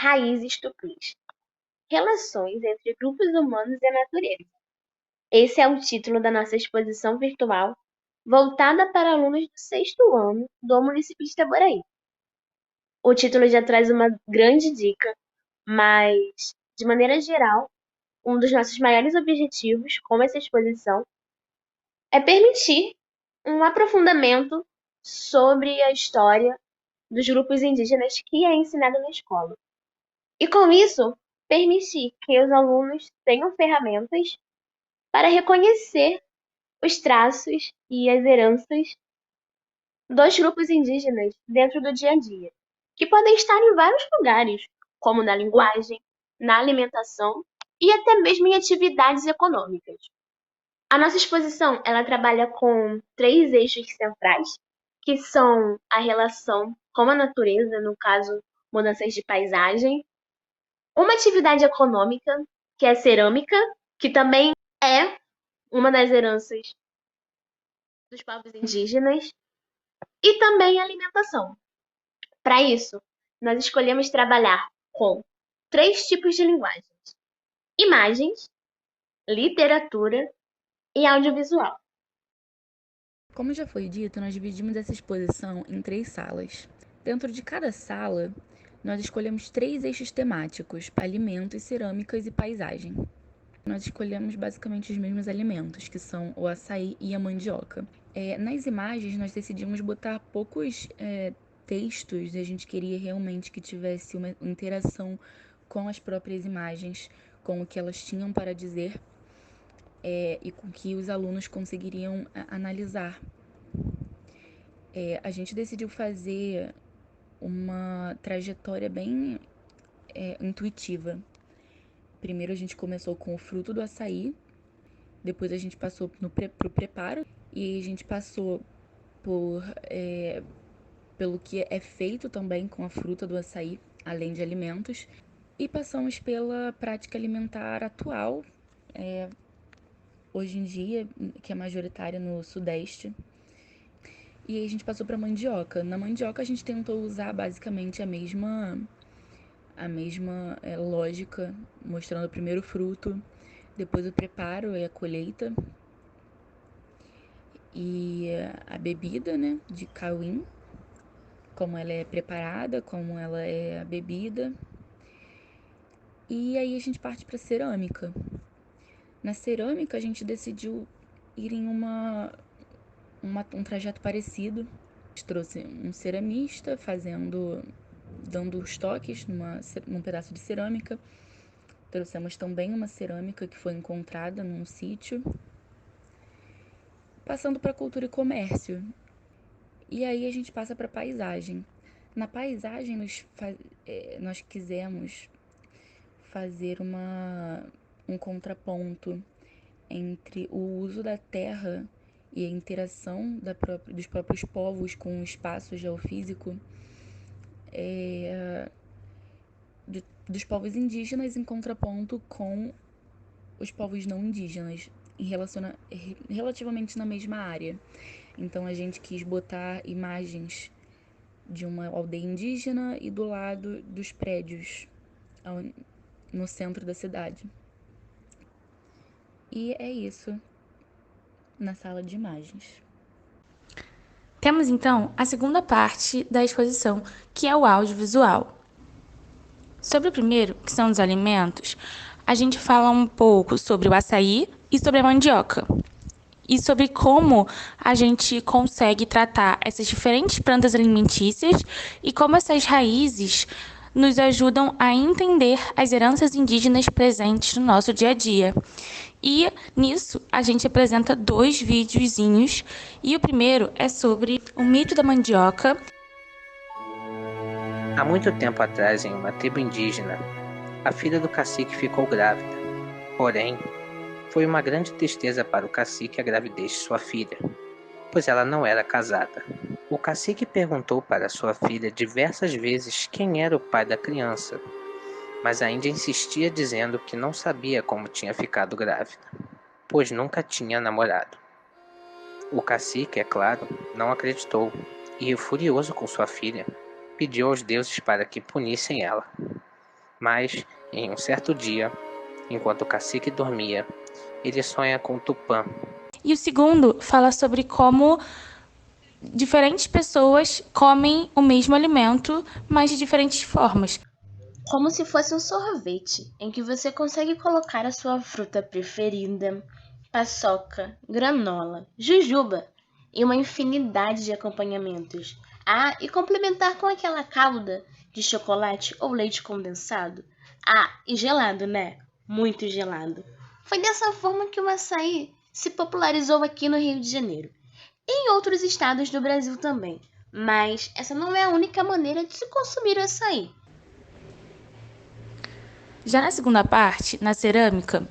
Raízes Tupis. Relações entre grupos humanos e a natureza. Esse é o título da nossa exposição virtual, voltada para alunos do sexto ano do município de Itaboraí. O título já traz uma grande dica, mas, de maneira geral, um dos nossos maiores objetivos com essa exposição é permitir um aprofundamento sobre a história dos grupos indígenas que é ensinado na escola. E com isso, permitir que os alunos tenham ferramentas para reconhecer os traços e as heranças dos grupos indígenas dentro do dia a dia, que podem estar em vários lugares, como na linguagem, na alimentação e até mesmo em atividades econômicas. A nossa exposição, ela trabalha com três eixos centrais, que são a relação com a natureza, no caso, mudanças de paisagem, uma atividade econômica, que é a cerâmica, que também é uma das heranças dos povos indígenas, e também a alimentação. Para isso, nós escolhemos trabalhar com três tipos de linguagens: imagens, literatura e audiovisual. Como já foi dito, nós dividimos essa exposição em 3 salas. Dentro de cada sala, nós escolhemos 3 eixos temáticos: alimentos, cerâmicas e paisagem. Nós escolhemos basicamente os mesmos alimentos, que são o açaí e a mandioca. Nas imagens, nós decidimos botar poucos textos, e a gente queria realmente que tivesse uma interação com as próprias imagens, com o que elas tinham para dizer, e com que os alunos conseguiriam analisar. A gente decidiu fazer uma trajetória bem intuitiva. Primeiro a gente começou com o fruto do açaí, depois a gente passou pro preparo e a gente passou pelo que é feito também com a fruta do açaí, além de alimentos, e passamos pela prática alimentar atual, hoje em dia, que é majoritária no Sudeste. E aí a gente passou para mandioca. Na mandioca a gente tentou usar basicamente a mesma lógica, mostrando primeiro o fruto, depois o preparo e a colheita, e a bebida, né, de cauim, como ela é preparada, como ela é a bebida. E aí a gente parte para cerâmica. Na cerâmica a gente decidiu ir em um trajeto parecido. A gente trouxe um ceramista dando os toques num pedaço de cerâmica. Trouxemos também uma cerâmica que foi encontrada num sítio. Passando para cultura e comércio. E aí a gente passa para paisagem. Na paisagem nós quisemos fazer um contraponto entre o uso da terra e a interação dos próprios povos com o espaço geofísico, dos povos indígenas em contraponto com os povos não indígenas, relativamente na mesma área. Então a gente quis botar imagens de uma aldeia indígena e do lado dos prédios no centro da cidade. E é isso na sala de imagens. Temos então a segunda parte da exposição, que é o audiovisual. Sobre o primeiro, que são os alimentos, a gente fala um pouco sobre o açaí e sobre a mandioca. E sobre como a gente consegue tratar essas diferentes plantas alimentícias e como essas raízes nos ajudam a entender as heranças indígenas presentes no nosso dia a dia. E nisso a gente apresenta 2 videozinhos, e o primeiro é sobre o mito da mandioca. Há muito tempo atrás, em uma tribo indígena, a filha do cacique ficou grávida. Porém, foi uma grande tristeza para o cacique a gravidez de sua filha, pois ela não era casada. O cacique perguntou para sua filha diversas vezes quem era o pai da criança, mas ainda insistia dizendo que não sabia como tinha ficado grávida, pois nunca tinha namorado. O cacique, é claro, não acreditou e, furioso com sua filha, pediu aos deuses para que punissem ela. Mas, em um certo dia, enquanto o cacique dormia, ele sonha com Tupã. E o segundo fala sobre como diferentes pessoas comem o mesmo alimento, mas de diferentes formas. Como se fosse um sorvete, em que você consegue colocar a sua fruta preferida, paçoca, granola, jujuba e uma infinidade de acompanhamentos. Ah, e complementar com aquela calda de chocolate ou leite condensado. Ah, e gelado, né? Muito gelado. Foi dessa forma que o açaí se popularizou aqui no Rio de Janeiro e em outros estados do Brasil também. Mas essa não é a única maneira de se consumir o açaí. Já na segunda parte, na cerâmica,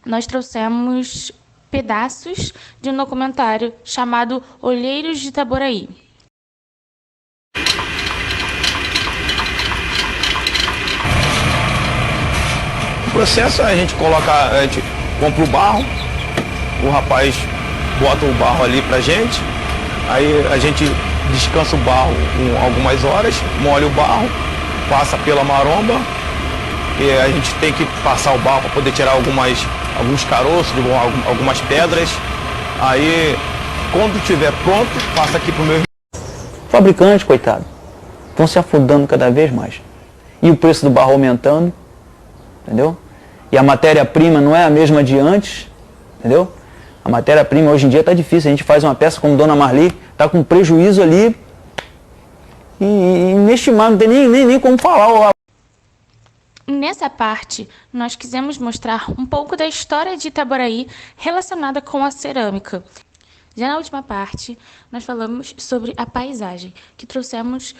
nós trouxemos pedaços de um documentário chamado Olheiros de Itaboraí. O processo a gente compra o barro, o rapaz bota o barro ali pra gente, aí a gente descansa o barro algumas horas, molha o barro, passa pela maromba, e a gente tem que passar o barro para poder tirar alguns caroços, algumas pedras. Aí, quando estiver pronto, passa aqui pro meu... Fabricantes, coitado, vão se afundando cada vez mais. E o preço do barro aumentando, entendeu? E a matéria-prima não é a mesma de antes, entendeu? A matéria-prima hoje em dia está difícil. A gente faz uma peça como Dona Marli, está com prejuízo ali e inestimável, não tem nem como falar. Nessa parte, nós quisemos mostrar um pouco da história de Itaboraí relacionada com a cerâmica. Já na última parte, nós falamos sobre a paisagem, que trouxemos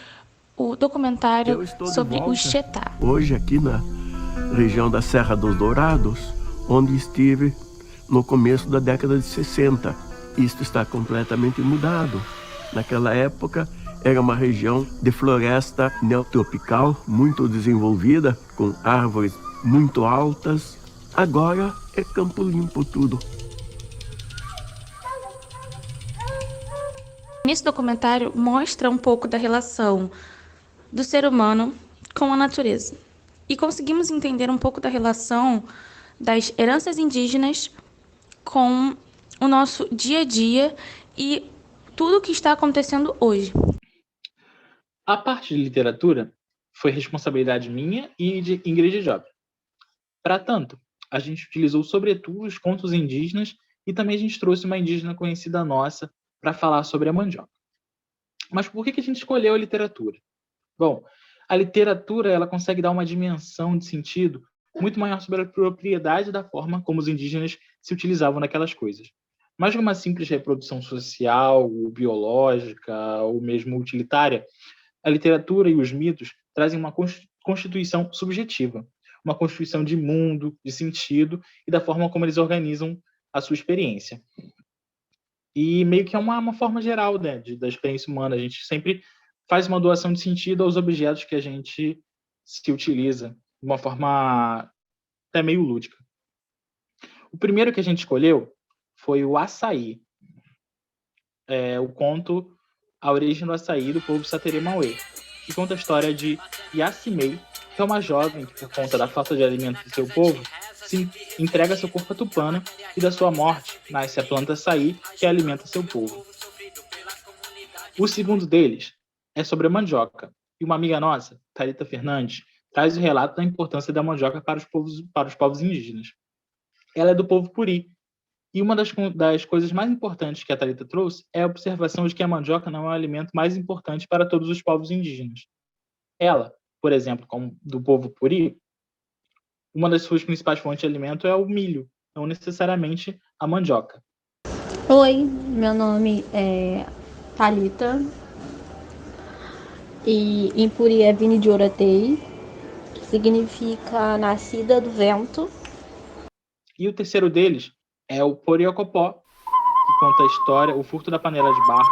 o documentário sobre o Xetá. Hoje aqui na região da Serra dos Dourados, onde estive no começo da década de 60. Isto está completamente mudado. Naquela época, era uma região de floresta neotropical, muito desenvolvida, com árvores muito altas. Agora é campo limpo tudo. Nesse documentário mostra um pouco da relação do ser humano com a natureza. E conseguimos entender um pouco da relação das heranças indígenas com o nosso dia a dia e tudo o que está acontecendo hoje. A parte de literatura foi responsabilidade minha e de Ingrid Job. Para tanto, a gente utilizou sobretudo os contos indígenas e também a gente trouxe uma indígena conhecida nossa para falar sobre a mandioca. Mas por que a gente escolheu a literatura? Bom, a literatura ela consegue dar uma dimensão de sentido muito maior sobre a propriedade da forma como os indígenas se utilizavam naquelas coisas. Mais que uma simples reprodução social, ou biológica, ou mesmo utilitária, a literatura e os mitos trazem uma constituição subjetiva, uma constituição de mundo, de sentido e da forma como eles organizam a sua experiência. E meio que é uma forma geral, né, da experiência humana. A gente sempre faz uma doação de sentido aos objetos que a gente se utiliza de uma forma até meio lúdica. O primeiro que a gente escolheu foi o açaí. O conto A Origem do Açaí, do povo Saterê-Mauê, que conta a história de Yassimei, que é uma jovem que, por conta da falta de alimento do seu povo, se entrega seu corpo a Tupã e da sua morte nasce a planta açaí, que alimenta seu povo. O segundo deles é sobre a mandioca, e uma amiga nossa, Thalita Fernandes, traz o relato da importância da mandioca para os povos indígenas. Ela é do povo Puri, e uma das coisas mais importantes que a Thalita trouxe é a observação de que a mandioca não é o alimento mais importante para todos os povos indígenas. Ela, por exemplo, como do povo Puri, uma das suas principais fontes de alimento é o milho, não necessariamente a mandioca. Oi, meu nome é Thalita e em Puri é Vini de Oratei, que significa nascida do vento. E o terceiro deles é o Poriocopó, que conta a história, o furto da panela de barro,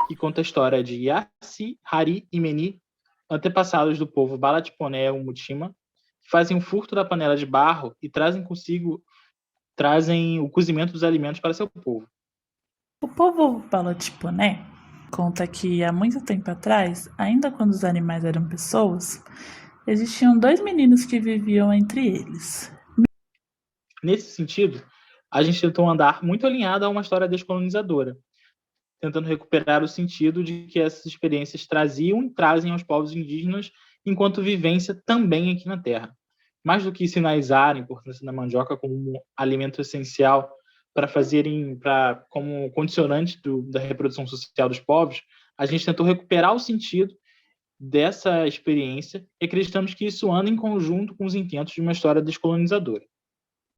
que conta a história de Yassi, Hari e Meni, antepassados do povo Balatiponé ou Mutima, que fazem o furto da panela de barro e trazem o cozimento dos alimentos para seu povo. O povo Balatiponé conta que há muito tempo atrás, ainda quando os animais eram pessoas, Existiam 2 meninos que viviam entre eles. Nesse sentido, a gente tentou andar muito alinhado a uma história descolonizadora, tentando recuperar o sentido de que essas experiências traziam e trazem aos povos indígenas enquanto vivência também aqui na Terra. Mais do que sinalizar a importância da mandioca como um alimento essencial como condicionante da reprodução social dos povos, a gente tentou recuperar o sentido dessa experiência e acreditamos que isso anda em conjunto com os intentos de uma história descolonizadora.